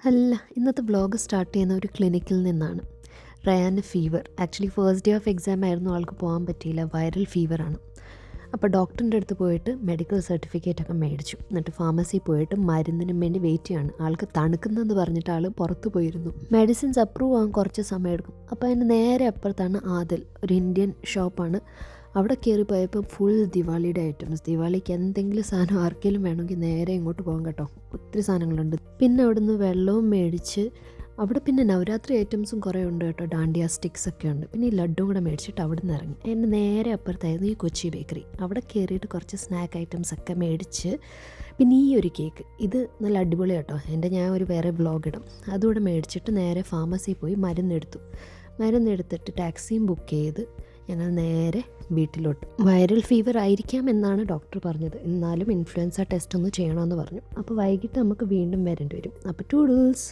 അല്ല, ഇന്നത്തെ vlog start ചെയ്യുന്ന ഒരു ക്ലിനിക്കിൽ നിന്നാണ്. റയാന് fever. Actually first day of exam ആയിരുന്നു, ആൾക്ക് പോകാൻ പറ്റിയില്ല. വൈറൽ ഫീവറാണ്. അപ്പോൾ ഡോക്ടറിൻ്റെ അടുത്ത് പോയിട്ട് മെഡിക്കൽ സർട്ടിഫിക്കറ്റ് ഒക്കെ മേടിച്ചു. എന്നിട്ട് ഫാർമസിയിൽ പോയിട്ട് മരുന്നിന് വേണ്ടി വെയിറ്റ് ചെയ്യാണ്. ആൾക്ക് തണുക്കുന്നെന്ന് പറഞ്ഞിട്ട് ആൾ പുറത്ത് പോയിരുന്നു. മെഡിസിൻസ് അപ്രൂവ് ആകാൻ കുറച്ച് സമയം എടുക്കും. അപ്പോൾ അതിന് നേരെ അപ്പുറത്താണ് ആദിൽ, ഒരു ഇന്ത്യൻ ഷോപ്പാണ്. അവിടെ കയറി പോയപ്പോൾ ഫുൾ ദിവാളിയുടെ ഐറ്റംസ്. ദിവാളിക്ക് എന്തെങ്കിലും സാധനം ആർക്കെങ്കിലും വേണമെങ്കിൽ നേരെ ഇങ്ങോട്ട് പോകാം കേട്ടോ. ഒത്തിരി സാധനങ്ങളുണ്ട്. പിന്നെ അവിടുന്ന് വെള്ളവും മേടിച്ച് അവിടെ പിന്നെ നവരാത്രി ഐറ്റംസും കുറേ ഉണ്ട് കേട്ടോ. ഡാണ്ടിയ സ്റ്റിക്സ് ഒക്കെ ഉണ്ട്. പിന്നെ ഈ ലഡ്ഡും കൂടെ മേടിച്ചിട്ട് അവിടെ നിന്ന് ഇറങ്ങി. അതിൻ്റെ നേരെ അപ്പുറത്തായിരുന്നു ഈ കൊച്ചി ബേക്കറി. അവിടെ കയറിയിട്ട് കുറച്ച് സ്നാക്ക് ഐറ്റംസ് ഒക്കെ മേടിച്ച്, പിന്നെ ഈ ഒരു കേക്ക്, ഇത് നല്ല അടിപൊളി കേട്ടോ. ഞാൻ ഒരു വേറെ വ്ളോഗ് ഇടും. അതുകൂടെ മേടിച്ചിട്ട് നേരെ ഫാർമസിയിൽ പോയി മരുന്നെടുത്തിട്ട് ടാക്സിയും ബുക്ക് ചെയ്ത് ഞങ്ങൾ നേരെ വീട്ടിലോട്ട്. വൈറൽ ഫീവർ ആയിരിക്കാം എന്നാണ് ഡോക്ടർ പറഞ്ഞത്. എന്നാലും ഇൻഫ്ലുവൻസ ടെസ്റ്റ് ഒന്ന് ചെയ്യണമെന്ന് പറഞ്ഞു. അപ്പോൾ വൈകിട്ട് നമുക്ക് വീണ്ടും വരേണ്ടി വരും. അപ്പോൾ ടൂഡിൽസ്.